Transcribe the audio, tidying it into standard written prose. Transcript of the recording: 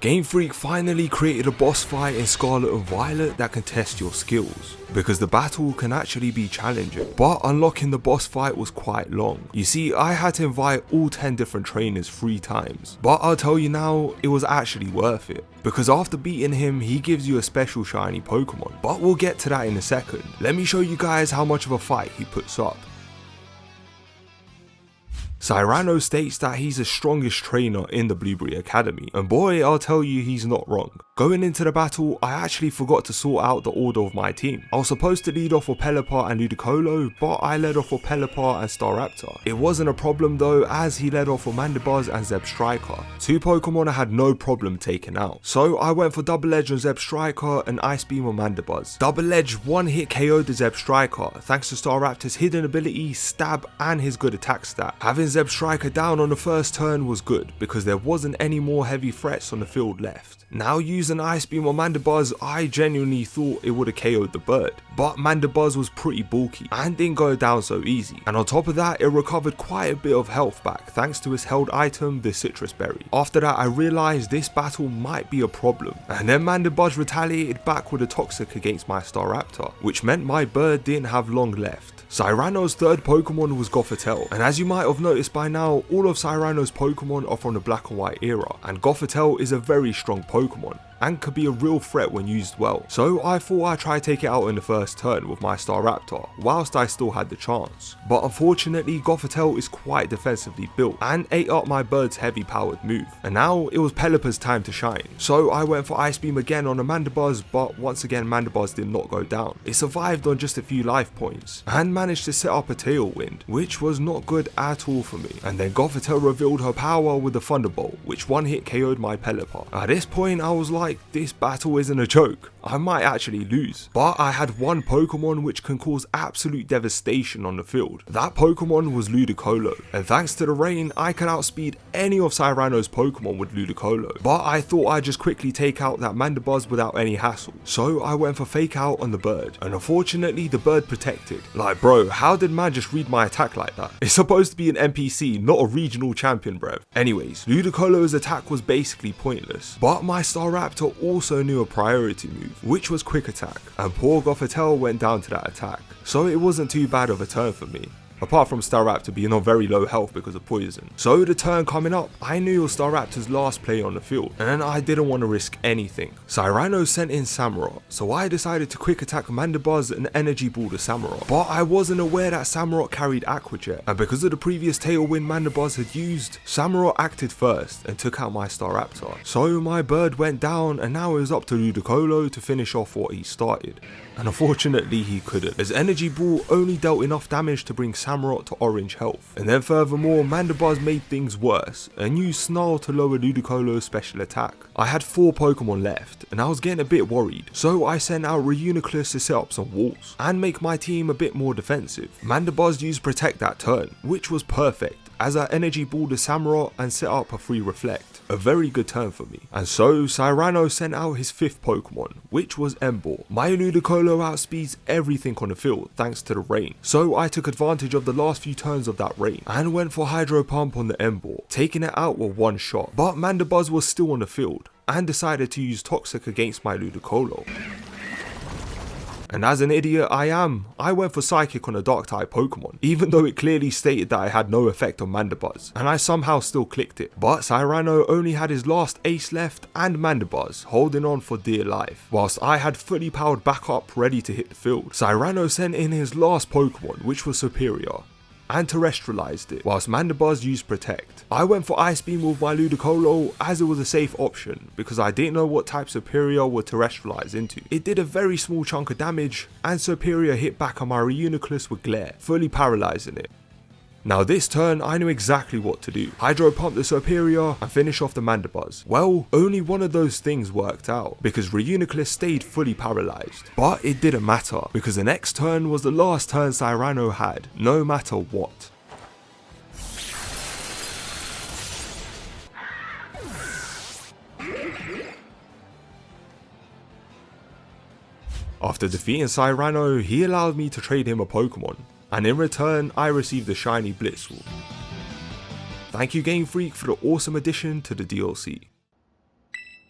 Gamefreak finally created a boss fight in Scarlet and Violet that can test your skills, because the battle can actually be challenging, but unlocking the boss fight was quite long. You see, I had to invite all 10 different trainers 3 times, but I'll tell you now, it was actually worth it, because after beating him, he gives you a special shiny Pokemon, but we'll get to that in a second. Let me show you guys how much of a fight he puts up. Cyrano states that he's the strongest trainer in the Blueberry Academy, and boy, I'll tell you, he's not wrong. Going into the battle, I actually forgot to sort out the order of my team. I was supposed to lead off with Pelipper and Ludicolo, but I led off with Pelipper and Staraptor. It wasn't a problem though, as he led off with Mandibuzz and Zebstrika, 2 Pokemon I had no problem taking out. So I went for Double Edge on Zebstrika and Ice Beam on Mandibuzz. Double Edge one-hit KO'd the Zebstrika, thanks to Staraptor's hidden ability, Stab, and his good attack stat. Having Zebstrika down on the first turn was good, because there wasn't any more heavy threats on the field left. Now using Ice Beam on Mandibuzz, I genuinely thought it would have KO'd the bird, but Mandibuzz was pretty bulky and didn't go down so easy, and on top of that, it recovered quite a bit of health back thanks to his held item, the Citrus Berry. After that, I realised this battle might be a problem, and then Mandibuzz retaliated back with a Toxic against my Staraptor, which meant my bird didn't have long left. Cyrano's third Pokemon was Gothitelle, and as you might have noticed by now, all of Cyrano's Pokemon are from the Black and White era, and Gothitelle is a very strong Pokemon and could be a real threat when used well. So I thought I'd try to take it out in the first turn with my Staraptor, whilst I still had the chance. But unfortunately, Gothitelle is quite defensively built and ate up my bird's heavy powered move. And now it was Pelipper's time to shine. So I went for Ice Beam again on a Mandibuzz, but once again Mandibuzz did not go down. It survived on just a few life points and managed to set up a Tailwind, which was not good at all for me. And then Gothitelle revealed her power with the Thunderbolt, which one hit KO'd my Pelipper. At this point I was like, this battle isn't a joke, I might actually lose. But I had one Pokemon which can cause absolute devastation on the field. That Pokemon was Ludicolo, and thanks to the rain, I could outspeed any of Cyrano's Pokemon with Ludicolo. But I thought I'd just quickly take out that Mandibuzz without any hassle, so I went for Fake Out on the bird, and unfortunately the bird protected. Like bro, how did man just read my attack like that? It's supposed to be an NPC, not a regional champion, bruv. Anyways, Ludicolo's attack was basically pointless, but my Staraptor also knew a priority move, which was Quick Attack, and poor Gothitelle went down to that attack, so it wasn't too bad of a turn for me, apart from Staraptor being on very low health because of poison. So the turn coming up, I knew it was Staraptor's last play on the field, and I didn't want to risk anything. Cyrano sent in Samurott, so I decided to Quick Attack Mandibuzz and Energy Ball the Samurott, but I wasn't aware that Samurott carried Aqua Jet, and because of the previous Tailwind Mandibuzz had used, Samurott acted first and took out my Staraptor. So my bird went down, and now it was up to Ludicolo to finish off what he started. And unfortunately he couldn't, as Energy Ball only dealt enough damage to bring Samurott to orange health. And then furthermore, Mandibuzz made things worse and used Snarl to lower Ludicolo's special attack. I had 4 Pokemon left and I was getting a bit worried, so I sent out Reuniclus to set up some walls and make my team a bit more defensive. Mandibuzz used Protect that turn, which was perfect, as I Energy Balled the Samurott and set up a free Reflect, a very good turn for me. And so Cyrano sent out his 5th Pokemon, which was Emboar. My Ludicolo outspeeds everything on the field thanks to the rain, so I took advantage of the last few turns of that rain and went for Hydro Pump on the Emboar, taking it out with one shot. But Mandibuzz was still on the field and decided to use Toxic against my Ludicolo. And as an idiot I am, I went for Psychic on a Dark-type Pokemon, even though it clearly stated that I had no effect on Mandibuzz, and I somehow still clicked it. But Cyrano only had his last ace left and Mandibuzz holding on for dear life, whilst I had fully powered backup ready to hit the field. Cyrano sent in his last Pokemon, which was Superior, and terrestrialized it, whilst Mandibuzz used Protect. I went for Ice Beam with my Ludicolo as it was a safe option, because I didn't know what type Superior would terrestrialize into. It did a very small chunk of damage, and Superior hit back on my Reuniclus with Glare, fully paralyzing it. Now this turn I knew exactly what to do. Hydro Pump the Superior and finish off the Mandibuzz. Well, only one of those things worked out, because Reuniclus stayed fully paralysed. But it didn't matter, because the next turn was the last turn Cyrano had, no matter what. After defeating Cyrano, he allowed me to trade him a Pokemon, and in return I received the shiny Blitzwolf. Thank you Gamefreak for the awesome addition to the DLC.